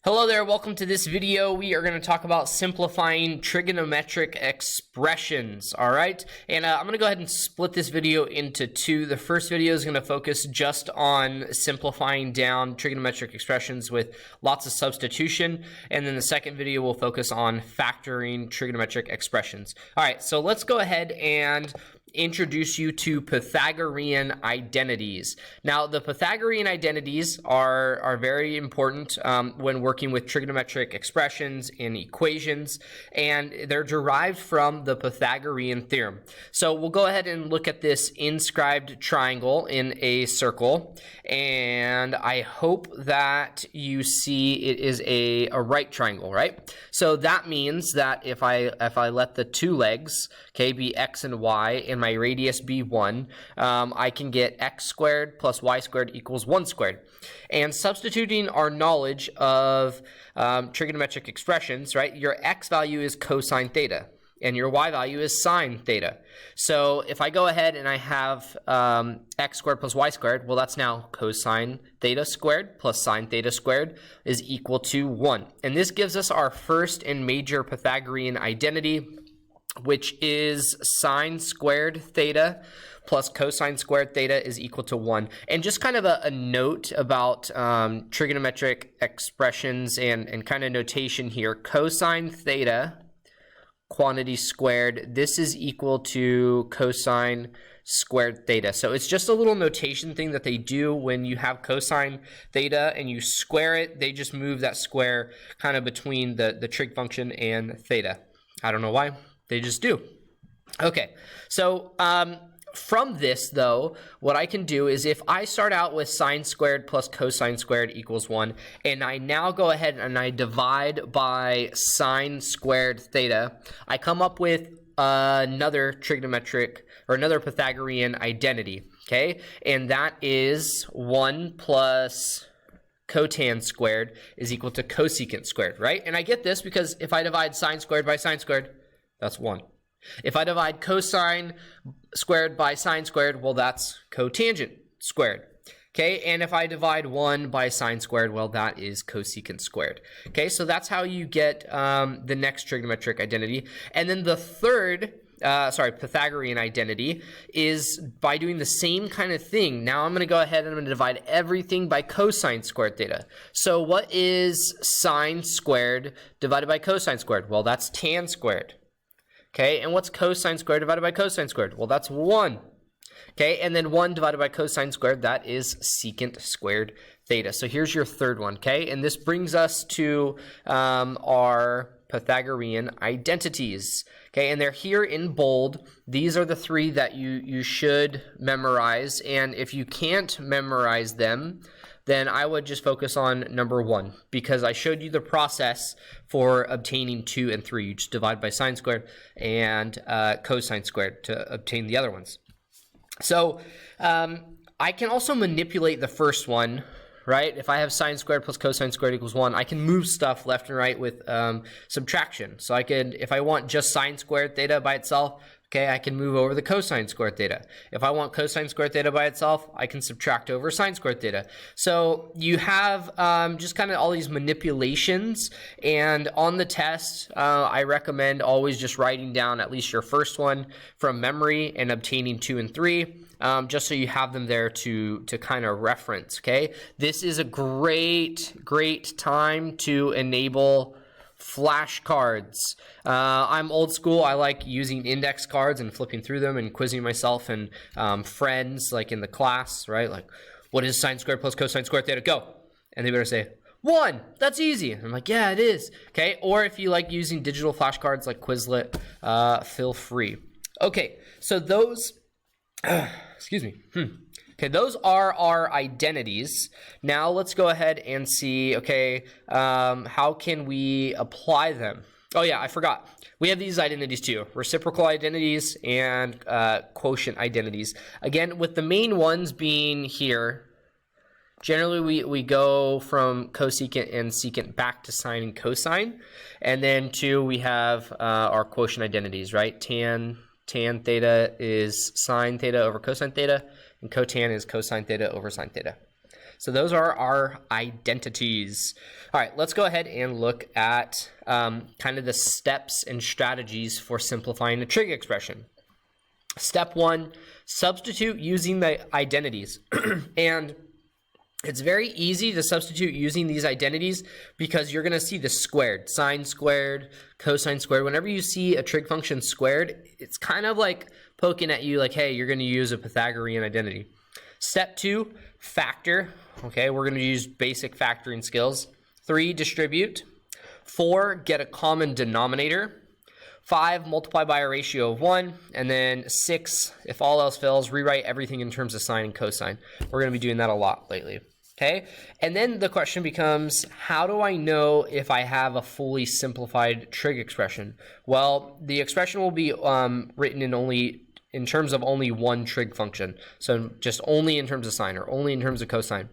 Hello there, welcome to this video. We are going to talk about simplifying trigonometric expressions, all right? And I'm going to go ahead and split this video into two. The first video is going to focus just on simplifying down trigonometric expressions with lots of substitution, and then the second video will focus on factoring trigonometric expressions. All right, so let's go ahead and introduce you to Pythagorean identities. Now, the Pythagorean identities are very important when working with trigonometric expressions and equations, and they're derived from the Pythagorean theorem. So we'll go ahead and look at this inscribed triangle in a circle, and I hope that you see it is a right triangle, right? So that means that if I let the two legs, okay, be x and y, and my radius be 1, I can get x squared plus y squared equals 1 squared. And substituting our knowledge of trigonometric expressions, right, your x value is cosine theta, and your y value is sine theta. So if I go ahead and I have x squared plus y squared, well, that's now cosine theta squared plus sine theta squared is equal to 1. And this gives us our first and major Pythagorean identity, which is sine squared theta plus cosine squared theta is equal to 1. And just kind of a note about trigonometric expressions and kind of notation here. Cosine theta, quantity squared, this is equal to cosine squared theta. So it's just a little notation thing that they do when you have cosine theta and you square it. They just move that square kind of between the trig function and theta. I don't know why. They just do. Okay, so from this, though, what I can do is if I start out with sine squared plus cosine squared equals 1, and I now go ahead and I divide by sine squared theta, I come up with another trigonometric or another Pythagorean identity, okay? And that is 1 plus cotan squared is equal to cosecant squared, right? And I get this because if I divide sine squared by sine squared, that's 1. If I divide cosine squared by sine squared, well, that's cotangent squared. Okay, and if I divide 1 by sine squared, well, that is cosecant squared. Okay, so that's how you get the next trigonometric identity. And then the third, Pythagorean identity is by doing the same kind of thing. Now I'm going to go ahead and I'm going to divide everything by cosine squared theta. So what is sine squared divided by cosine squared? Well, that's tan squared. Okay, and what's cosine squared divided by cosine squared? Well, that's 1. Okay, and then 1 divided by cosine squared, that is secant squared theta. So here's your third one, okay? And this brings us to our Pythagorean identities. Okay, and they're here in bold. These are the three that you should memorize, and if you can't memorize them, then I would just focus on number 1, because I showed you the process for obtaining 2 and 3. You just divide by sine squared and cosine squared to obtain the other ones. So I can also manipulate the first one, right? If I have sine squared plus cosine squared equals 1, I can move stuff left and right with subtraction. So I could, if I want just sine squared theta by itself, okay, I can move over the cosine squared theta. If I want cosine squared theta by itself, I can subtract over sine squared theta. So you have just kind of all these manipulations, and on the test, I recommend always just writing down at least your first one from memory and obtaining 2 and 3. Just so you have them there to kind of reference, okay? This is a great time to enable flashcards. I'm old school. I like using index cards and flipping through them and quizzing myself and friends, like in the class, right? Like, what is sine squared plus cosine squared theta? Go. And they better say, 1. That's easy. And I'm like, yeah, it is. Okay, or if you like using digital flashcards like Quizlet, feel free. Okay, so those... excuse me. Okay, those are our identities. Now let's go ahead and see, okay, how can we apply them? Oh yeah, I forgot. We have these identities too, reciprocal identities and quotient identities. Again, with the main ones being here, generally we go from cosecant and secant back to sine and cosine. And then 2, we have our quotient identities, right? Tan theta is sine theta over cosine theta, and cotan is cosine theta over sine theta. So those are our identities. All right, let's go ahead and look at kind of the steps and strategies for simplifying a trig expression. Step 1, substitute using the identities. And it's very easy to substitute using these identities because you're going to see the squared, sine squared, cosine squared. Whenever you see a trig function squared, it's kind of like poking at you like, hey, you're going to use a Pythagorean identity. Step 2, factor. Okay, we're going to use basic factoring skills. 3, distribute. 4, get a common denominator. 5, multiply by a ratio of 1. And then 6, if all else fails, rewrite everything in terms of sine and cosine. We're going to be doing that a lot lately. Okay, and then the question becomes, how do I know if I have a fully simplified trig expression? Well, the expression will be written in terms of only one trig function. So just only in terms of sine or only in terms of cosine.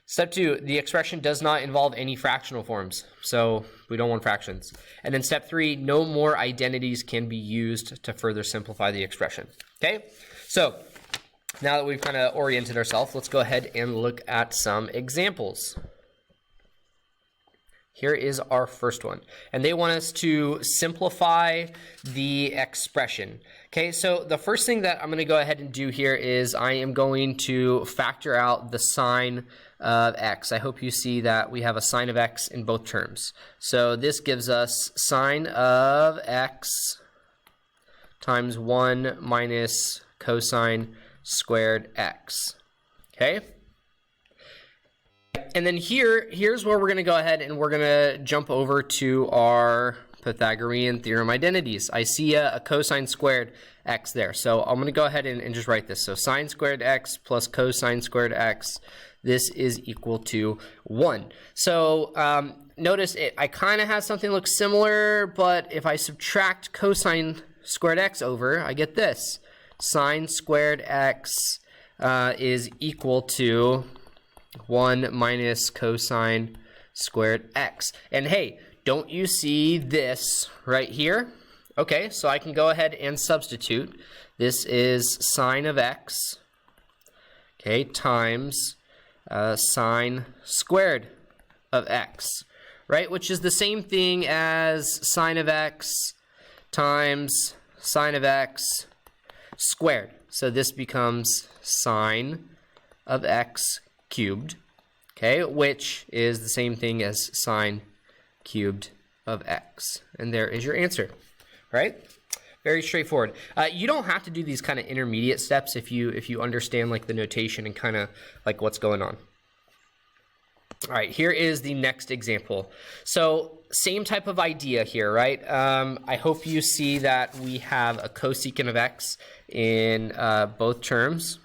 Step 2, the expression does not involve any fractional forms. So we don't want fractions. And then step 3, no more identities can be used to further simplify the expression. Okay, so now that we've kind of oriented ourselves, let's go ahead and look at some examples. Here is our first one, and they want us to simplify the expression. Okay, so the first thing that I'm going to go ahead and do here is I am going to factor out the sine of x. I hope you see that we have a sine of x in both terms. So this gives us sine of x times 1 minus cosine squared x. Okay? And then here's where we're going to go ahead and we're going to jump over to our Pythagorean theorem identities. I see a cosine squared x there. So I'm going to go ahead and just write this. So sine squared x plus cosine squared x, this is equal to 1. So notice I kind of have something that looks similar, but if I subtract cosine squared x over, I get this. Sine squared x is equal to 1 minus cosine squared x. And hey, don't you see this right here? Okay, so I can go ahead and substitute. This is sine of x, okay, times sine squared of x, right? Which is the same thing as sine of x times sine of x squared. So this becomes sine of x cubed, okay, which is the same thing as sine cubed of x. And there is your answer, right? Very straightforward. You don't have to do these kind of intermediate steps if you understand like the notation and kind of like what's going on. All right, here is the next example. So same type of idea here, right? I hope you see that we have a cosecant of x in both terms.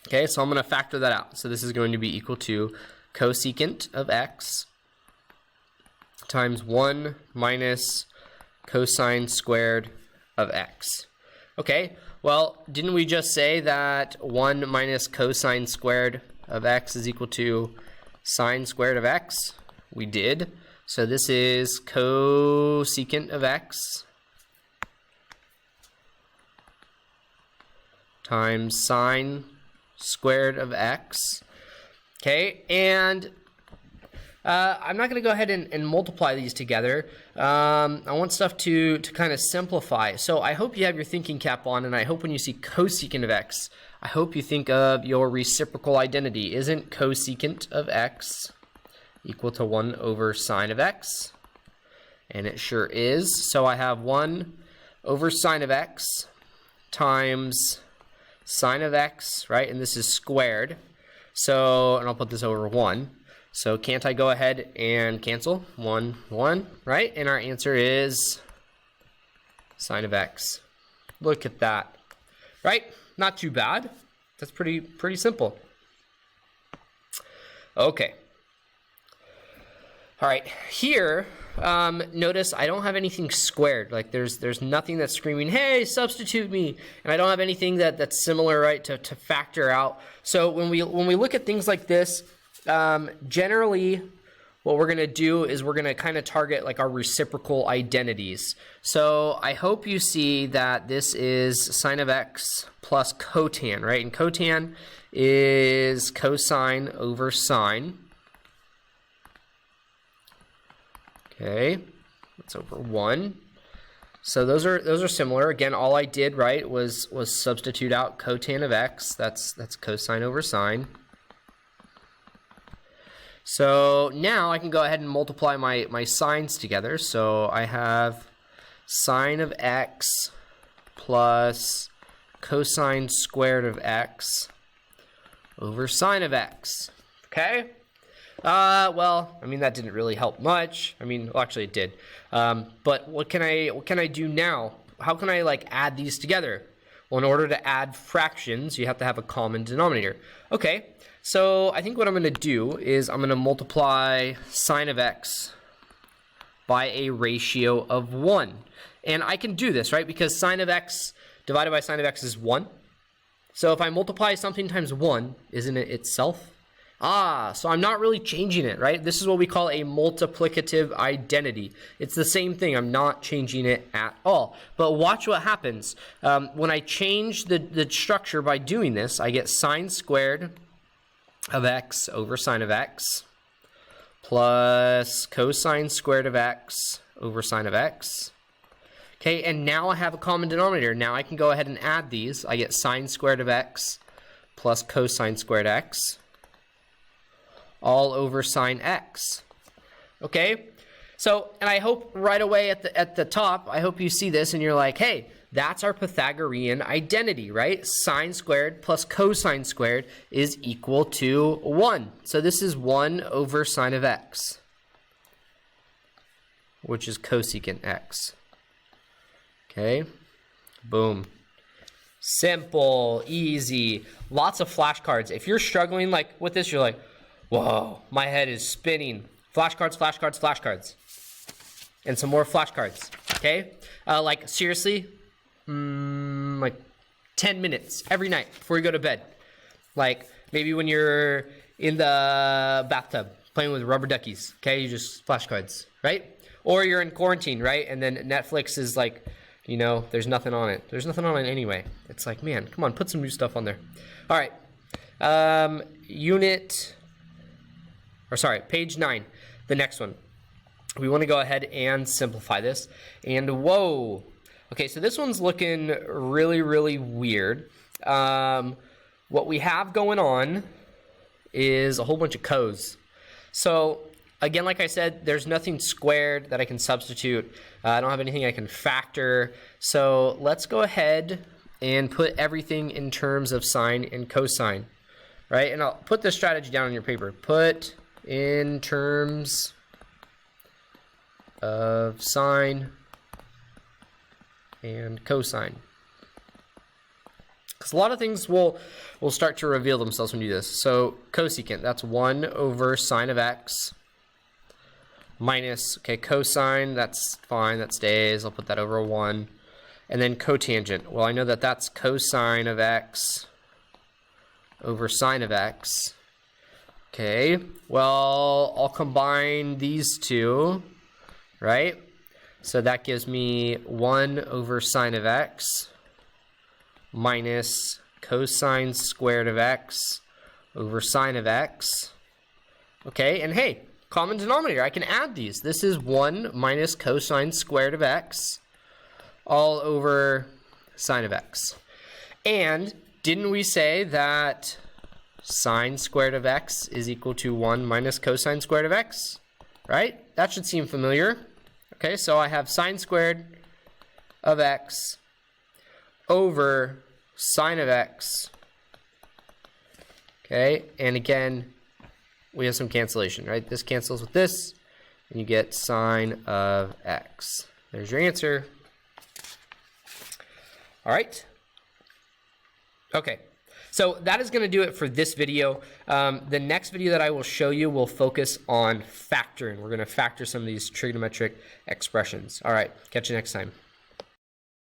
Okay, so I'm going to factor that out. So this is going to be equal to cosecant of x times 1 minus cosine squared of x. Okay, well, didn't we just say that 1 minus cosine squared of x is equal to sine squared of x? We did. So this is cosecant of x times sine squared of x. Okay, and I'm not going to go ahead and multiply these together. I want stuff to kind of simplify. So I hope you have your thinking cap on, and I hope when you see cosecant of x, I hope you think of your reciprocal identity. Isn't cosecant of x equal to 1 over sine of x? And it sure is. So I have 1 over sine of x times sine of x, right? And this is squared. So, and I'll put this over 1. So can't I go ahead and cancel? 1, 1, right? And our answer is sine of x. Look at that, right? Not too bad. That's pretty simple. Okay. All right, here, notice I don't have anything squared. Like there's nothing that's screaming, hey, substitute me. And I don't have anything that's similar, right, to factor out. So when we look at things like this, generally what we're going to do is we're going to kind of target like our reciprocal identities. So I hope you see that this is sine of x plus cotan, right? And cotan is cosine over sine. Okay, that's over 1. So those are similar. Again, all I did, right, was substitute out cotan of x. That's cosine over sine. So now I can go ahead and multiply my sines together. So I have sine of x plus cosine squared of x over sine of x. Okay? Well, I mean, that didn't really help much. I mean, well, actually it did. But what can I do now? How can I like add these together? Well, in order to add fractions, you have to have a common denominator. Okay, so I think what I'm going to do is I'm going to multiply sine of x by a ratio of 1. And I can do this, right? Because sine of x divided by sine of x is 1. So if I multiply something times 1, isn't it itself? So I'm not really changing it, right? This is what we call a multiplicative identity. It's the same thing. I'm not changing it at all. But watch what happens. When I change the structure by doing this, I get sine squared of x over sine of x plus cosine squared of x over sine of x. Okay, and now I have a common denominator. Now I can go ahead and add these. I get sine squared of x plus cosine squared x all over sine x. Okay, so, and I hope right away at the top, I hope you see this and you're like, hey, that's our Pythagorean identity, right? Sine squared plus cosine squared is equal to 1. So this is 1 over sine of x, which is cosecant x. Okay, boom. Simple, easy, lots of flashcards. If you're struggling like with this, you're like, whoa, my head is spinning. Flashcards, flashcards, flashcards. And some more flashcards, okay? Like, seriously, like 10 minutes every night before you go to bed. Like, maybe when you're in the bathtub playing with rubber duckies, okay? You just flashcards, right? Or you're in quarantine, right? And then Netflix is like, you know, there's nothing on it. There's nothing on it anyway. It's like, man, come on, put some new stuff on there. All right. Page 9, the next one. We want to go ahead and simplify this. And whoa. Okay, so this one's looking really, really weird. What we have going on is a whole bunch of co's. So again, like I said, there's nothing squared that I can substitute. I don't have anything I can factor. So let's go ahead and put everything in terms of sine and cosine, right? And I'll put this strategy down on your paper. Put in terms of sine and cosine. Because a lot of things will start to reveal themselves when you do this. So cosecant, that's 1 over sine of x minus, okay, cosine, that's fine, that stays. I'll put that over 1. And then cotangent. Well, I know that that's cosine of x over sine of x. Okay, well, I'll combine these two, right? So that gives me 1 over sine of x minus cosine squared of x over sine of x. Okay, and hey, common denominator, I can add these. This is 1 minus cosine squared of x all over sine of x. And didn't we say that sine squared of x is equal to 1 minus cosine squared of x, right? That should seem familiar. Okay, so I have sine squared of x over sine of x. Okay, and again, we have some cancellation, right? This cancels with this, and you get sine of x. There's your answer. All right. Okay. So that is going to do it for this video. The next video that I will show you will focus on factoring. We're going to factor some of these trigonometric expressions. All right, catch you next time.